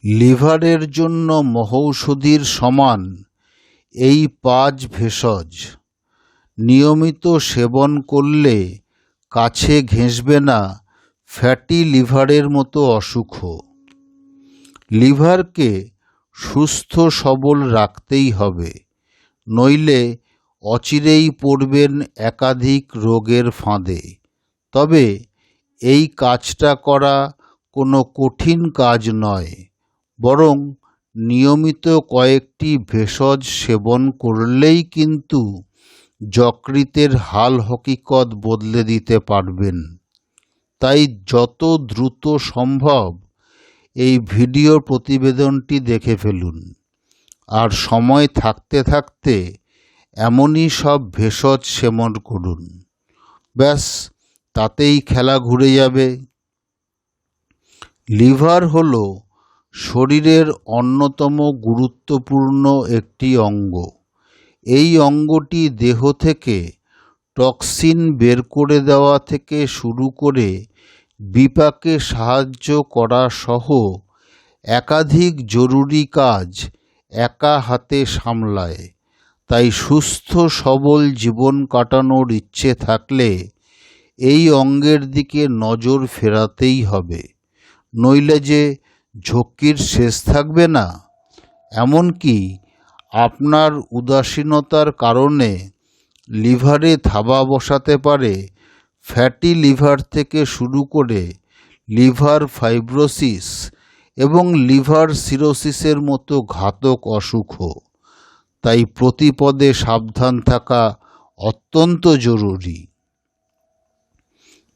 লিভারের জন্য মহৌষধির সমান এই 5 ভেষজ নিয়মিত সেবন করলে কাছে ঘেঁষবে না ফ্যাটি লিভারের মতো অসুখ। লিভারকে সুস্থ সবল রাখতেই হবে, নইলে অচিরেই পড়বেন একাধিক রোগের ফাঁদে। তবে এই কাজটা করা কোনো কঠিন কাজ নয়, বরং নিয়মিত কয়েকটি ভেষজ সেবন করলেই কিন্তু যকৃতের হাল হকিকত বদলে দিতে পারবেন। তাই যত দ্রুত সম্ভব এই ভিডিও প্রতিবেদনটি দেখে ফেলুন, আর সময় থাকতে থাকতে এমনই সব ভেষজ সেবন করুন। ব্যাস, তাতেই খেলা ঘুরে যাবে। লিভার হলো শরীরের অন্যতম গুরুত্বপূর্ণ একটি অঙ্গ। এই অঙ্গটি দেহ থেকে টক্সিন বের করে দেওয়া থেকে শুরু করে বিপাকে সাহায্য করা সহ একাধিক জরুরি কাজ একা হাতে সামলায়। তাই সুস্থ সবল জীবন কাটানোর ইচ্ছে থাকলে এই অঙ্গের দিকে নজর ফেরাতেই হবে, নইলে যে ঝক্কির শেষ থাকবে না। এমনকি আপনার উদাসীনতার কারণে লিভারে থাবা বসাতে পারে ফ্যাটি লিভার থেকে শুরু করে লিভার ফাইব্রোসিস এবং লিভার সিরোসিসের মতো ঘাতক অসুখ। তাই প্রতিপদে সাবধান থাকা অত্যন্ত জরুরি।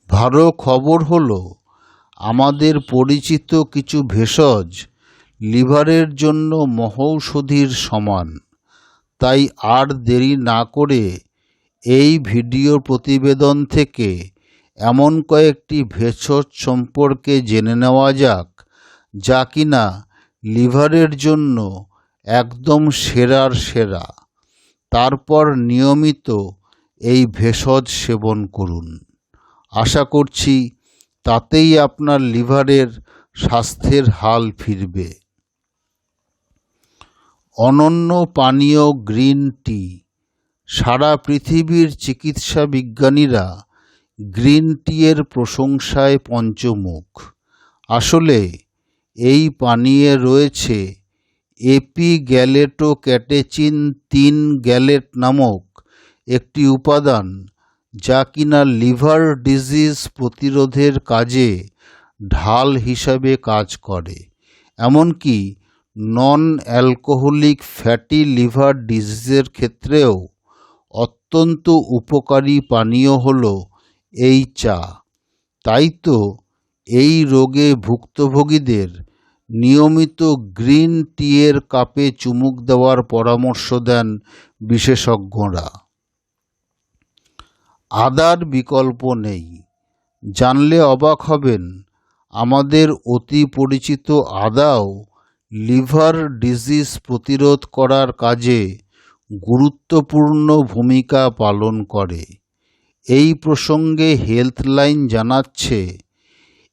ভালো খবর হলো, আমাদের পরিচিত কিছু ভেষজ লিভারের জন্য মহৌষধির সমান। তাই আর দেরি না করে এই ভিডিও প্রতিবেদন থেকে এমন কয়েকটি ভেষজ সম্পর্কে জেনে নেওয়া যাক, যা কিনা লিভারের জন্য একদম সেরার সেরা। তারপর নিয়মিত এই ভেষজ সেবন করুন। আশা করছি তাতেই আপনার লিভারের স্বাস্থ্যের হাল ফিরবে। অনন্য পানীয় গ্রিন টি। সারা পৃথিবীর চিকিৎসা বিজ্ঞানীরা গ্রিন টি এর প্রশংসায় পঞ্চমুখ। আসলে এই পানীয়ে রয়েছে এপিগ্যালেটোক্যাটেচিন 3 গ্যালেট নামক একটি উপাদান, যা কিনা লিভার ডিজিজ প্রতিরোধের কাজে ঢাল হিসাবে কাজ করে। এমনকি নন অ্যালকোহলিক ফ্যাটি লিভার ডিজিজের ক্ষেত্রেও অত্যন্ত উপকারী পানীয় হলো এই চা। তাই তো এই রোগে ভুক্তভোগীদের নিয়মিত গ্রিন টি এর কাপে চুমুক দেওয়ার পরামর্শ দেন বিশেষজ্ঞরা। আদার বিকল্প নেই। জানলে অবাক হবেন, আমাদের অতি পরিচিত আদাও লিভার ডিজিজ প্রতিরোধ করার কাজে গুরুত্বপূর্ণ ভূমিকা পালন করে। এই প্রসঙ্গে হেলথলাইন জানাচ্ছে,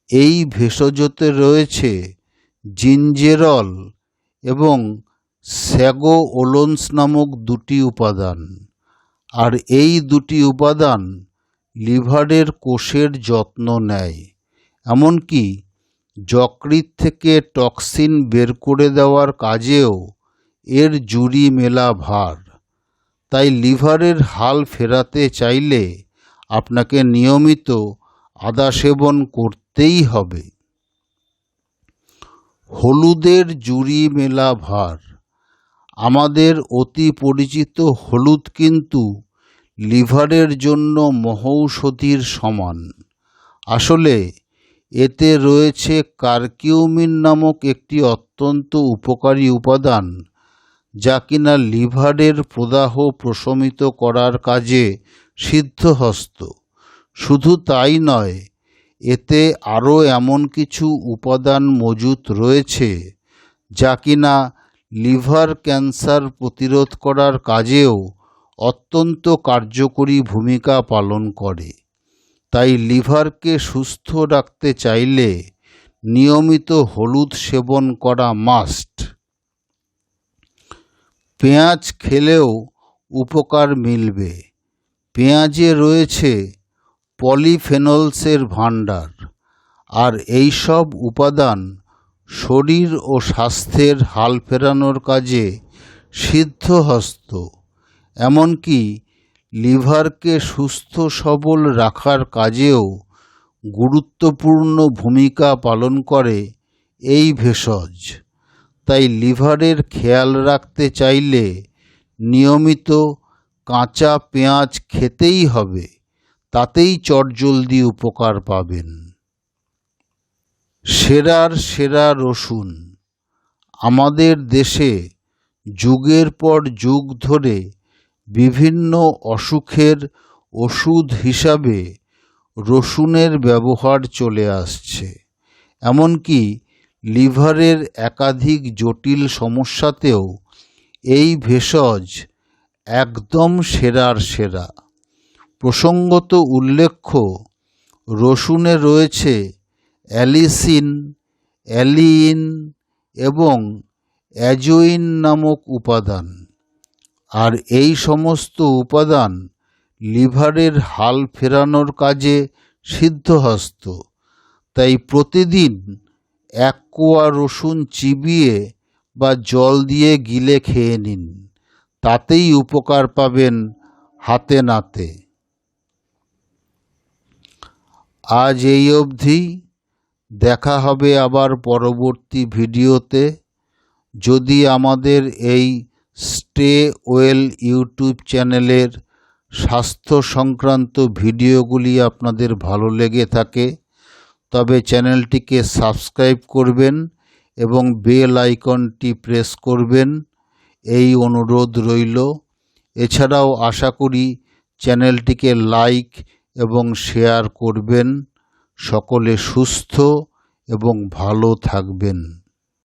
এই ভেষজতে রয়েছে জিঞ্জেরল এবং স্যাগোওলোনস নামক দুটি উপাদান। আর এই দুটি উপাদান লিভারের কোষের যত্ন নেয়, এমনকি যকৃৎ থেকে টক্সিন বের করে দেওয়ার কাজেও এর জুড়ি মেলা ভার। তাই লিভারের হাল ফেরাতে চাইলে আপনাকে নিয়মিত আদা সেবন করতেই হবে। হলুদের জুড়ি মেলা ভার। আমাদের অতি পরিচিত হলুদ কিন্তু লিভারের জন্য মহৌষধির সমান। আসলে এতে রয়েছে কারকিউমিন নামক একটি অত্যন্ত উপকারী উপাদান, যা কিনা লিভারের প্রদাহ প্রশমিত করার কাজে সিদ্ধহস্ত। শুধু তাই নয়, এতে আরও এমন কিছু উপাদান মজুত রয়েছে যা কিনা লিভার ক্যান্সার প্রতিরোধ করার কাজেও অত্যন্ত কার্যকরী ভূমিকা পালন করে। তাই লিভারকে সুস্থ রাখতে চাইলে নিয়মিত হলুদ সেবন করা মাস্ট। পেঁয়াজ খেলেও উপকার মিলবে। পেঁয়াজে রয়েছে পলিফেনলসের ভাণ্ডার, আর এই সব উপাদান শরীর ও স্বাস্থ্যের হাল ফেরানোর কাজে সিদ্ধহস্ত। এমনকি লিভারকে সুস্থ সবল রাখার কাজেও গুরুত্বপূর্ণ ভূমিকা পালন করে এই ভেষজ। তাই লিভারের খেয়াল রাখতে চাইলে নিয়মিত কাঁচা পেঁয়াজ খেতেই হবে, তাতেই চটজলদি উপকার পাবেন। সেরার সেরা রসুন। আমাদের দেশে যুগের পর যুগ ধরে বিভিন্ন অসুখের ওষুধ হিসাবে রসুনের ব্যবহার চলে আসছে। এমনকি লিভারের একাধিক জটিল সমস্যাতেও এই ভেষজ একদম সেরার সেরা। প্রসঙ্গত উল্লেখ্য, রসুনে রয়েছে অ্যালিসিন, অ্যালিইন এবং অ্যাজোইন নামক উপাদান, আর এই সমস্ত উপাদান লিভারের হাল ফেরানোর কাজে সিদ্ধহস্ত। তাই প্রতিদিন 1 কোয়া রসুন চিবিয়ে বা জল দিয়ে গিলে খেয়ে নিন, তাতেই উপকার পাবেন হাতে নাতে। আজ এই অবধি। দেখা হবে আবার পরবর্তী ভিডিওতে। যদি আমাদের এই স্টে ওয়েল ইউটিউব চ্যানেলের স্বাস্থ্য সংক্রান্ত ভিডিওগুলি আপনাদের ভালো লেগে থাকে, তবে চ্যানেলটিকে সাবস্ক্রাইব করবেন এবং বেল আইকনটি প্রেস করবেন, এই অনুরোধ রইল। এছাড়াও আশা করি চ্যানেলটিকে লাইক এবং শেয়ার করবেন। সকলে সুস্থ এবং ভালো থাকবেন।